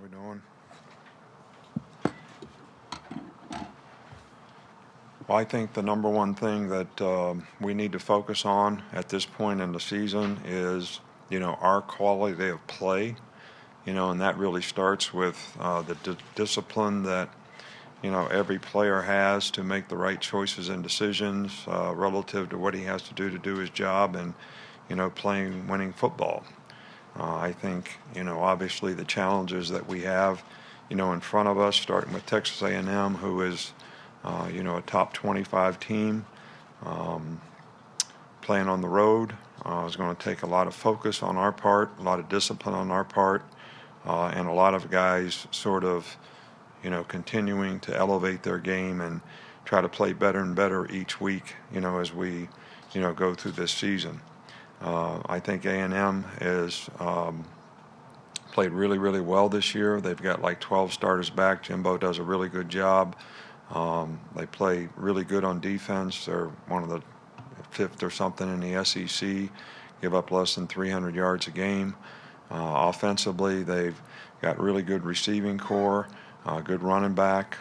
we doing? Well, I think the number one thing that we need to focus on at this point in the season is, our quality of play, and that really starts with the discipline that, every player has to make the right choices and decisions relative to what he has to do his job and, playing winning football. I think, obviously the challenges that we have, in front of us, starting with Texas A&M, who is, a top 25 team, playing on the road, is going to take a lot of focus on our part, a lot of discipline on our part, and a lot of guys sort of, continuing to elevate their game and try to play better and better each week, as we, go through this season. I think A&M is played really, really well this year. They've got like 12 starters back. Jimbo does a really good job. They play really good on defense. They're one of the fifth or something in the SEC, give up less than 300 yards a game. Offensively, they've got really good receiving core, good running back,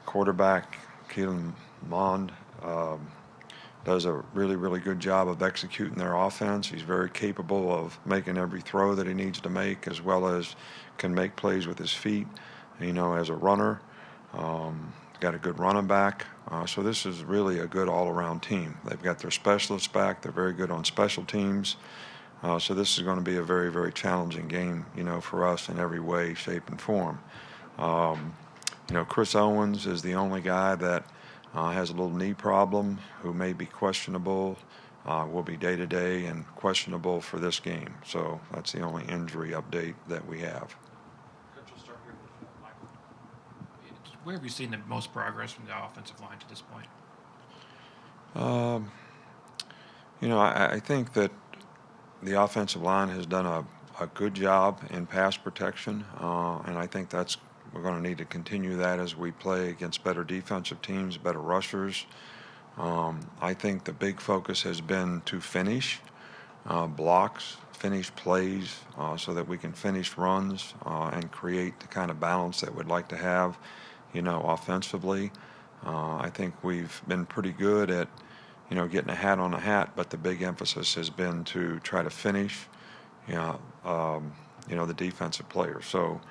quarterback, Kellen Mond, does a really, really good job of executing their offense. He's very capable of making every throw that he needs to make, as well as can make plays with his feet, as a runner. Got a good running back. So this is really a good all-around team. They've got their specialists back. They're very good on special teams. So this is going to be a very, very challenging game, for us in every way, shape, and form. Chris Owens is the only guy that has a little knee problem, who may be questionable, will be day-to-day and questionable for this game. So that's the only injury update that we have. Coach, we'll start here with Michael. Where have you seen the most progress from the offensive line to this point? I think that the offensive line has done a good job in pass protection, and I think we're going to need to continue that as we play against better defensive teams, better rushers. I think the big focus has been to finish blocks, finish plays, so that we can finish runs and create the kind of balance that we'd like to have, offensively. I think we've been pretty good at, getting a hat on a hat, but the big emphasis has been to try to finish, the defensive players. So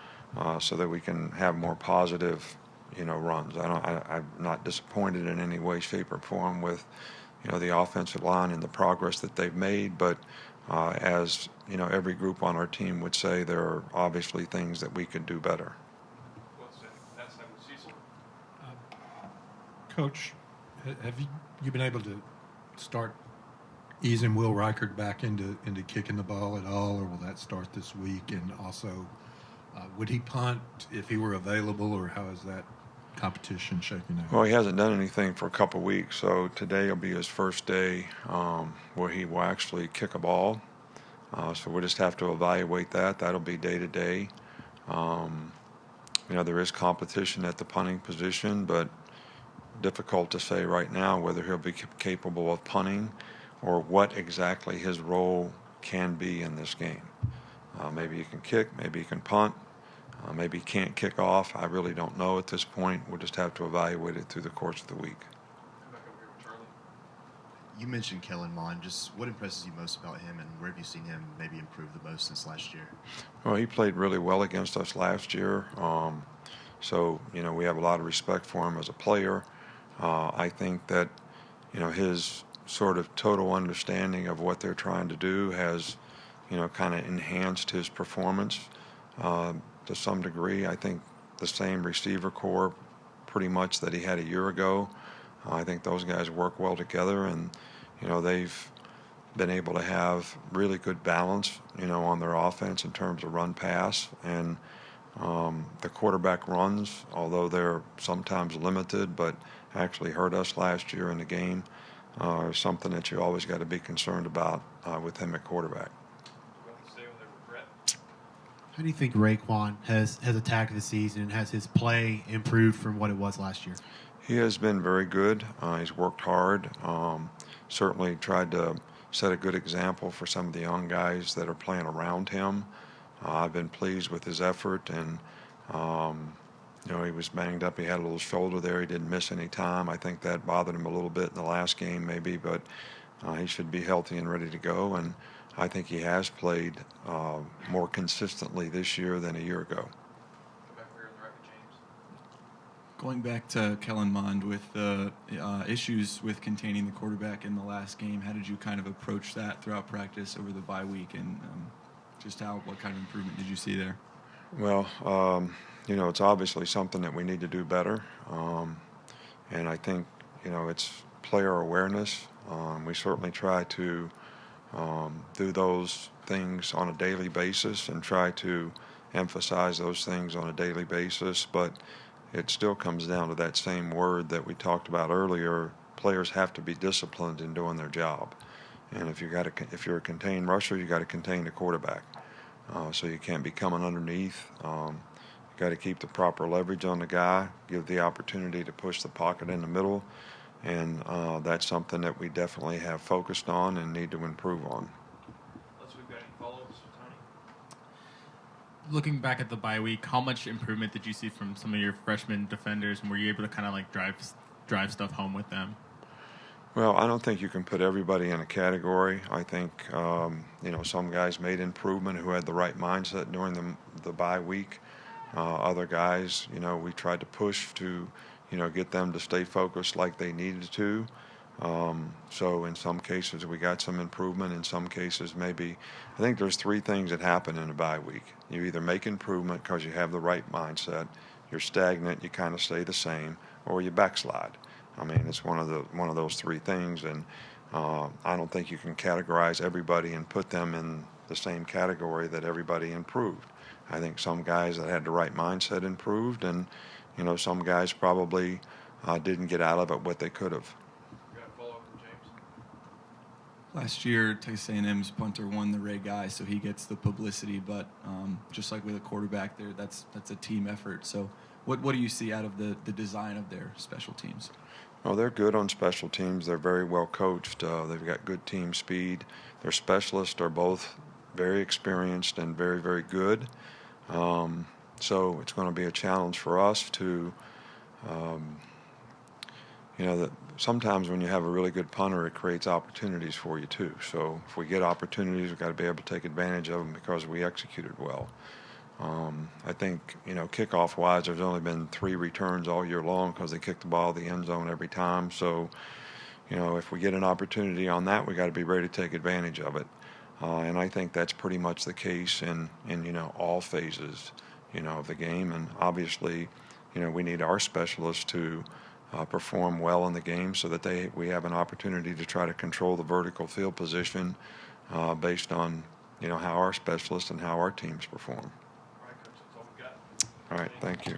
that we can have more positive, runs. I'm not disappointed in any way, shape, or form with, the offensive line and the progress that they've made. But as every group on our team would say, there are obviously things that we could do better. Coach, have you been able to start easing Will Reichard back into kicking the ball at all, or will that start this week? And also, would he punt if he were available, or how is that competition shaking out? Well, he hasn't done anything for a couple of weeks, so today will be his first day where he will actually kick a ball. So we'll just have to evaluate that. That'll be day to day. There is competition at the punting position, but difficult to say right now whether he'll be capable of punting or what exactly his role can be in this game. Maybe he can kick, maybe he can punt, maybe he can't kick off. I really don't know at this point. We'll just have to evaluate it through the course of the week. Come back over here with Charlie. You mentioned Kellen Mond. Just what impresses you most about him, and where have you seen him maybe improve the most since last year? Well, he played really well against us last year. So, we have a lot of respect for him as a player. I think that, his sort of total understanding of what they're trying to do has, kind of enhanced his performance to some degree. I think the same receiver core pretty much that he had a year ago. I think those guys work well together, and, they've been able to have really good balance, on their offense in terms of run pass. And the quarterback runs, although they're sometimes limited, but actually hurt us last year in the game, something that you always got to be concerned about with him at quarterback. How do you think Raekwon has attacked the season, and has his play improved from what it was last year? He has been very good. He's worked hard. Certainly tried to set a good example for some of the young guys that are playing around him. I've been pleased with his effort, and he was banged up. He had a little shoulder there. He didn't miss any time. I think that bothered him a little bit in the last game, maybe, but he should be healthy and ready to go. And I think he has played more consistently this year than a year ago. Going back to Kellen Mond with the issues with containing the quarterback in the last game, how did you kind of approach that throughout practice over the bye week, and just what kind of improvement did you see there? Well, it's obviously something that we need to do better, and I think it's player awareness. We certainly try to do those things on a daily basis and try to emphasize those things on a daily basis, but it still comes down to that same word that we talked about earlier. Players have to be disciplined in doing their job, and if you're a contained rusher, you got to contain the quarterback. So you can't be coming underneath. You got to keep the proper leverage on the guy, give the opportunity to push the pocket in the middle, and that's something that we definitely have focused on and need to improve on. We've got any follow-ups, Tony? Looking back at the bye week, how much improvement did you see from some of your freshman defenders, and were you able to kind of like drive stuff home with them? Well, I don't think you can put everybody in a category. I think some guys made improvement who had the right mindset during the bye week. Other guys, we tried to push to get them to stay focused like they needed to. So in some cases we got some improvement. In some cases maybe. I think there's three things that happen in a bye week. You either make improvement because you have the right mindset, you're stagnant, you kind of stay the same, or you backslide. I mean, it's one of those three things, and I don't think you can categorize everybody and put them in the same category that everybody improved. I think some guys that had the right mindset improved, and some guys probably didn't get out of it what they could have. We got a follow-up from James. Last year, Texas A&M's punter won the Ray Guy, so he gets the publicity. But just like with a quarterback, there, that's a team effort. So, what do you see out of the design of their special teams? Well, they're good on special teams. They're very well coached. They've got good team speed. Their specialists are both very experienced and very, very good. So it's going to be a challenge for us to, that sometimes when you have a really good punter, it creates opportunities for you too. So if we get opportunities, we've got to be able to take advantage of them because we executed well. I think, kickoff-wise, there's only been 3 returns all year long because they kick the ball to the end zone every time. So, if we get an opportunity on that, we got to be ready to take advantage of it. And I think that's pretty much the case in all phases, of the game. And obviously, we need our specialists to perform well in the game so that we have an opportunity to try to control the vertical field position based on, how our specialists and how our teams perform. All right, Coach, that's all we've got. All right, thank you.